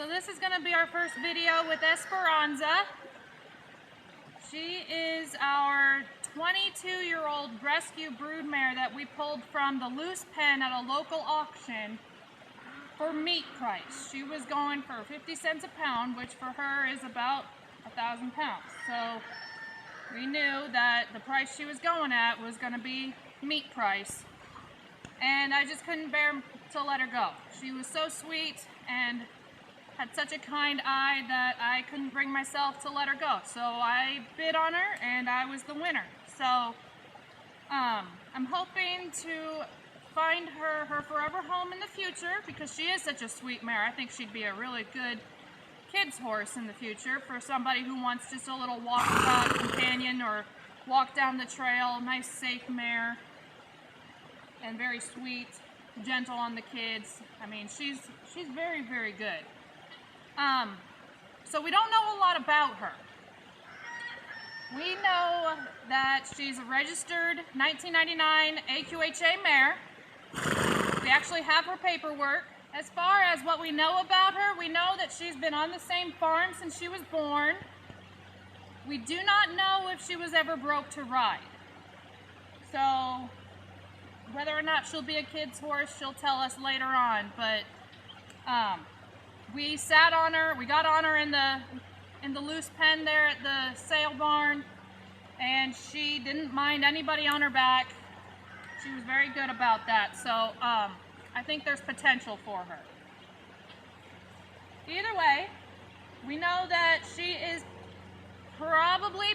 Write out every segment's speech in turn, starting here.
So this is going to be our first video with Esperanza. She is our 22-year-old rescue broodmare that we pulled from the loose pen at a local auction for meat price. She was going for 50 cents a pound, which for her is about 1,000 pounds. So we knew that the price she was going at was going to be meat price. And I just couldn't bear to let her go. She was so sweet and had such a kind eye that I couldn't bring myself to let her go. So I bid on her and I was the winner. So I'm hoping to find her forever home in the future because she is such a sweet mare. I think she'd be a really good kid's horse in the future for somebody who wants just a little walkabout companion or walk down the trail. Nice, safe mare and very sweet, gentle on the kids. I mean, she's very, very good. So we don't know a lot about her. We know that she's a registered 1999 AQHA mare. We actually have her paperwork. As far as what we know about her, we know that she's been on the same farm since she was born. We do not know if she was ever broke to ride. So whether or not she'll be a kid's horse, she'll tell us later on. But we sat on her. We got on her in the loose pen there at the sale barn, and she didn't mind anybody on her back. She was very good about that. So I think there's potential for her. Either way, we know that she is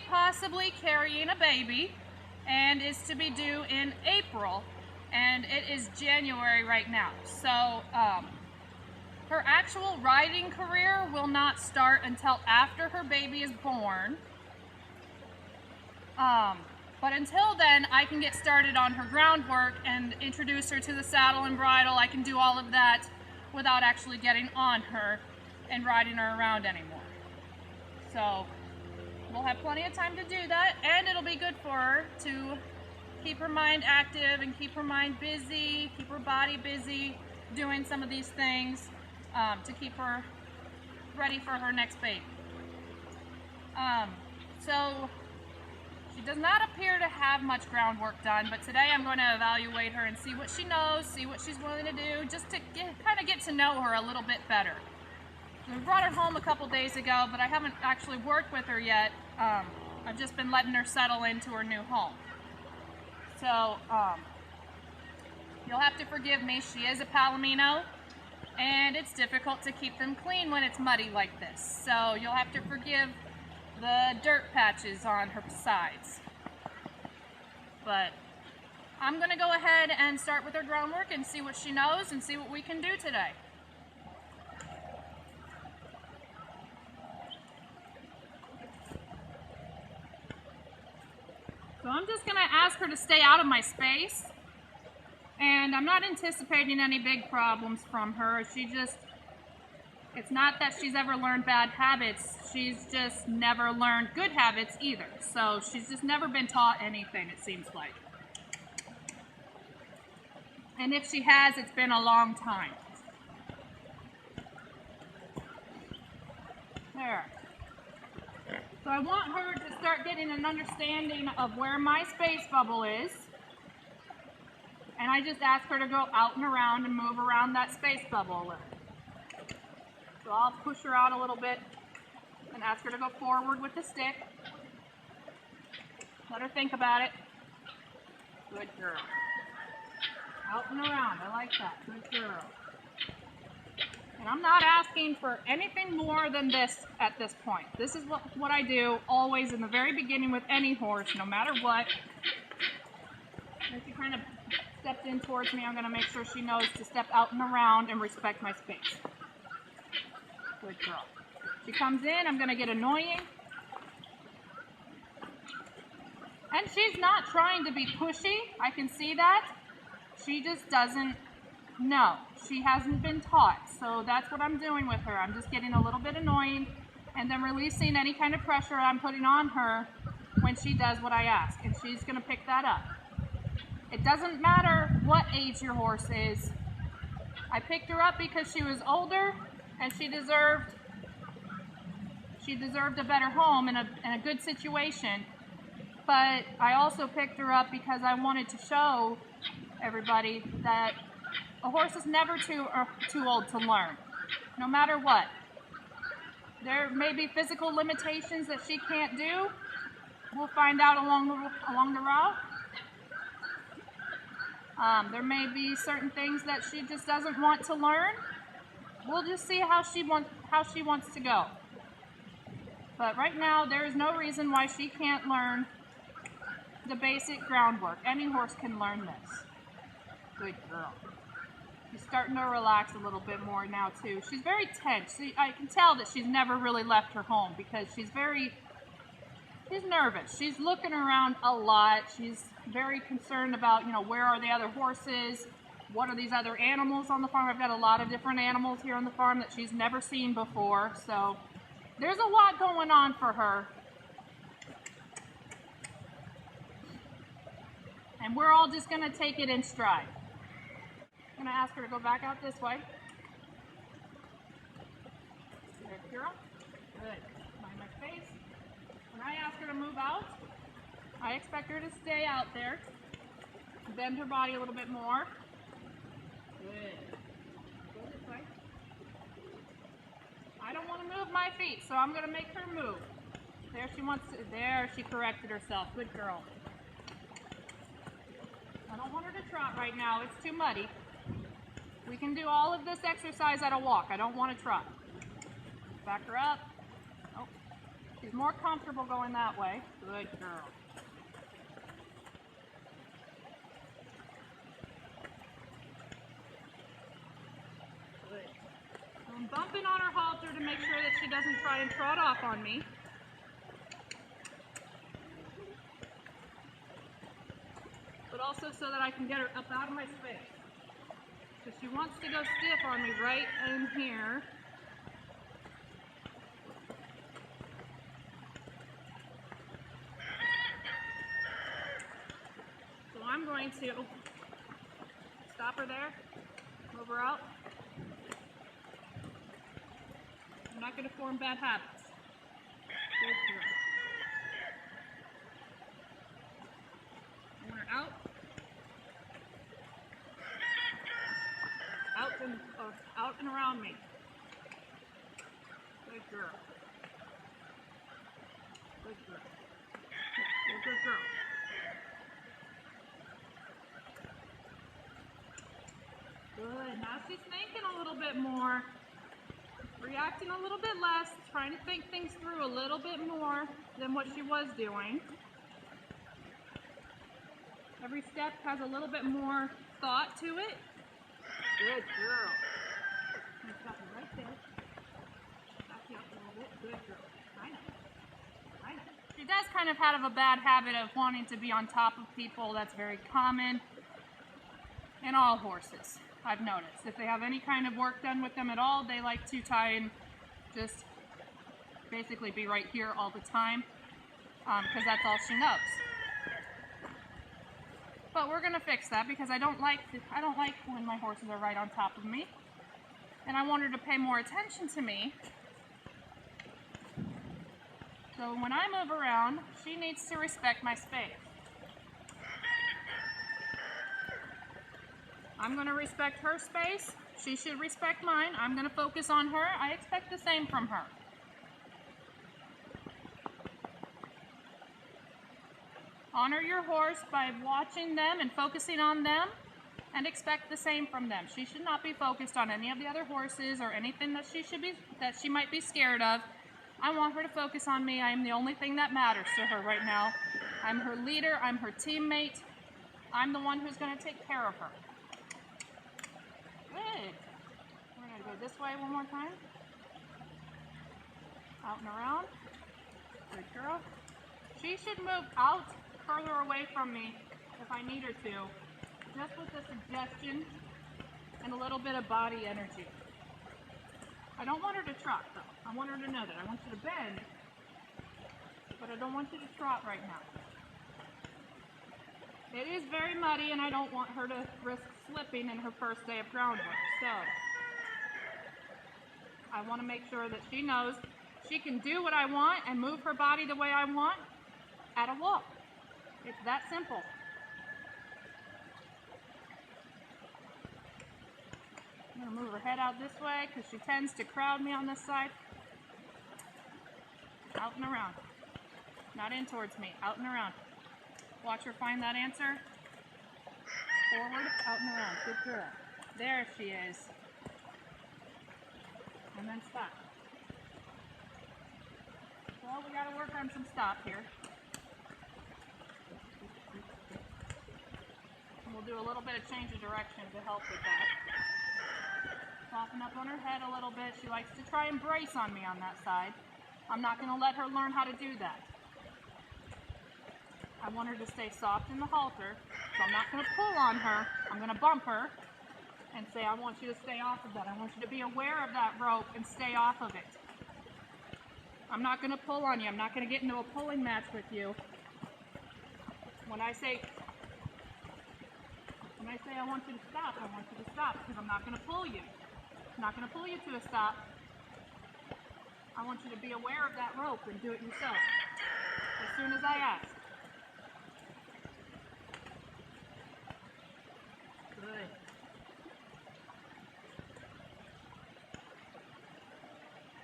possibly carrying a baby and is to be due in April, and it is January right now. So her actual riding career will not start until after her baby is born. But until then, I can get started on her groundwork and introduce her to the saddle and bridle. I can do all of that without actually getting on her and riding her around anymore. So we'll have plenty of time to do that, and it'll be good for her to keep her mind active and keep her mind busy, keep her body busy, doing some of these things to keep her ready for her next baby. So she does not appear to have much groundwork done, but today I'm going to evaluate her and see what she knows, see what she's willing to do, just to kind of get to know her a little bit better. We brought her home a couple days ago, but I haven't actually worked with her yet. I've just been letting her settle into her new home. So you'll have to forgive me. She is a Palomino, and it's difficult to keep them clean when it's muddy like this. So you'll have to forgive the dirt patches on her sides. But I'm going to go ahead and start with her groundwork and see what she knows and see what we can do today. So I'm just going to ask her to stay out of my space, and I'm not anticipating any big problems from her. It's not that she's ever learned bad habits, she's just never learned good habits either. So she's just never been taught anything, it seems like. And if she has, it's been a long time. There. So I want her to start getting an understanding of where my space bubble is. And I just ask her to go out and around and move around that space bubble a little. So I'll push her out a little bit and ask her to go forward with the stick. Let her think about it. Good girl. Out and around. I like that. Good girl. And I'm not asking for anything more than this at this point. This is what I do always in the very beginning with any horse, no matter what. If she kind of stepped in towards me, I'm going to make sure she knows to step out and around and respect my space. Good girl. She comes in, I'm going to get annoying. And she's not trying to be pushy. I can see that. She just doesn't know. She hasn't been taught. So that's what I'm doing with her. I'm just getting a little bit annoying and then releasing any kind of pressure I'm putting on her when she does what I ask. And she's going to pick that up. It doesn't matter what age your horse is. I picked her up because she was older and she deserved a better home and a good situation. But I also picked her up because I wanted to show everybody that a horse is never too old to learn, no matter what. There may be physical limitations that she can't do. We'll find out along the route. There may be certain things that she just doesn't want to learn. We'll just see how she wants to go. But right now, there is no reason why she can't learn the basic groundwork. Any horse can learn this. Good girl. She's starting to relax a little bit more now too. She's very tense. I can tell that she's never really left her home because she's nervous. She's looking around a lot. She's very concerned about, where are the other horses? What are these other animals on the farm? I've got a lot of different animals here on the farm that she's never seen before. So there's a lot going on for her. And we're all just going to take it in stride. I'm going to ask her to go back out this way. Good girl. Good. Mind my face. When I ask her to move out, I expect her to stay out there. Bend her body a little bit more. Good. Go this way. I don't want to move my feet, so I'm going to make her move. There she wants to. There she corrected herself. Good girl. I don't want her to trot right now. It's too muddy. We can do all of this exercise at a walk. I don't want to trot. Back her up. Oh, she's more comfortable going that way. Good girl. Good. So I'm bumping on her halter to make sure that she doesn't try and trot off on me. But also so that I can get her up out of my space. So she wants to go stiff on me right in here. So I'm going to stop her there, move her out. I'm not going to form bad habits. Good girl. I want her out. Out and around me. Good girl. Good girl. Good girl. Good. Now she's thinking a little bit more. Reacting a little bit less. Trying to think things through a little bit more than what she was doing. Every step has a little bit more thought to it. Good girl. Stop you right there. Stop you up a little bit. Good girl. I know. I know. She does kind of have a bad habit of wanting to be on top of people. That's very common in all horses, I've noticed. If they have any kind of work done with them at all, they like to try and just basically be right here all the time because that's all she knows. But we're gonna fix that because I don't like when my horses are right on top of me, and I want her to pay more attention to me. So when I move around, she needs to respect my space. I'm gonna respect her space. She should respect mine. I'm gonna focus on her. I expect the same from her. Honor your horse by watching them and focusing on them, and expect the same from them. She should not be focused on any of the other horses or anything that she might be scared of. I want her to focus on me. I am the only thing that matters to her right now. I'm her leader. I'm her teammate. I'm the one who's going to take care of her. Good. We're going to go this way one more time. Out and around. Good girl. She should move out further away from me if I need her to, just with a suggestion and a little bit of body energy. I don't want her to trot though. I want her to know that. I want you to bend, but I don't want you to trot right now. It is very muddy and I don't want her to risk slipping in her first day of groundwork. So, I want to make sure that she knows she can do what I want and move her body the way I want at a walk. It's that simple. I'm going to move her head out this way because she tends to crowd me on this side. Out and around. Not in towards me, out and around. Watch her find that answer. Forward, out and around. Good girl. There she is. And then stop. Well, we got to work on some stop here. And we'll do a little bit of change of direction to help with that. Soften up on her head a little bit. She likes to try and brace on me on that side. I'm not going to let her learn how to do that. I want her to stay soft in the halter, so I'm not going to pull on her. I'm going to bump her and say, I want you to stay off of that. I want you to be aware of that rope and stay off of it. I'm not going to pull on you. I'm not going to get into a pulling match with you. When I say I want you to stop, I want you to stop because I'm not going to pull you. I'm not going to pull you to a stop. I want you to be aware of that rope and do it yourself as soon as I ask. Good.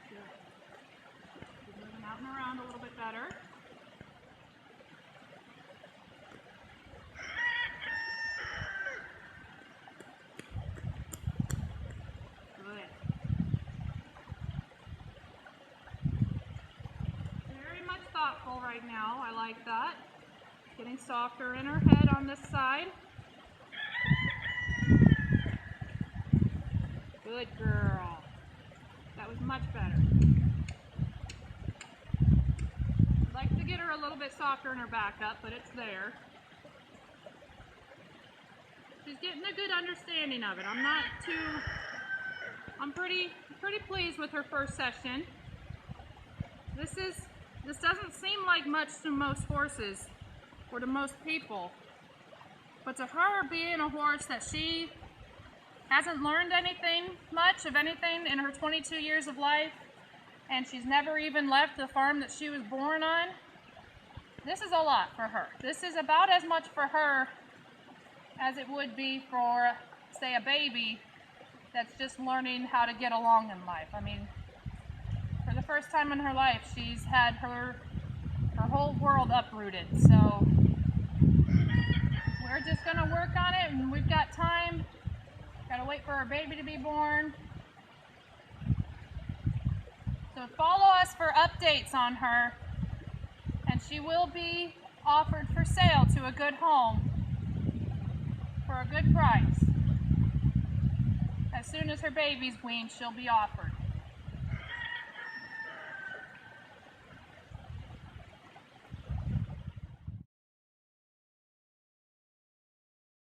Good. Keep moving out and around a little bit better. Good. Very much thoughtful right now. I like that. Getting softer in her head on this side. Good girl. That was much better. I'd like to get her a little bit softer in her back up, but it's there. She's getting a good understanding of it. I'm pretty pleased with her first session. This doesn't seem like much to most horses or to most people, but to her, being a horse that she hasn't learned much of anything in her 22 years of life, and she's never even left the farm that she was born on, this is a lot for her. This is about as much for her as it would be for, say, a baby that's just learning how to get along in life. I mean, for the first time in her life, she's had her whole world uprooted. So we're just going to work on it, and we've got time. Gotta wait for our baby to be born. So follow us for updates on her, and she will be offered for sale to a good home for a good price. As soon as her baby's weaned, she'll be offered.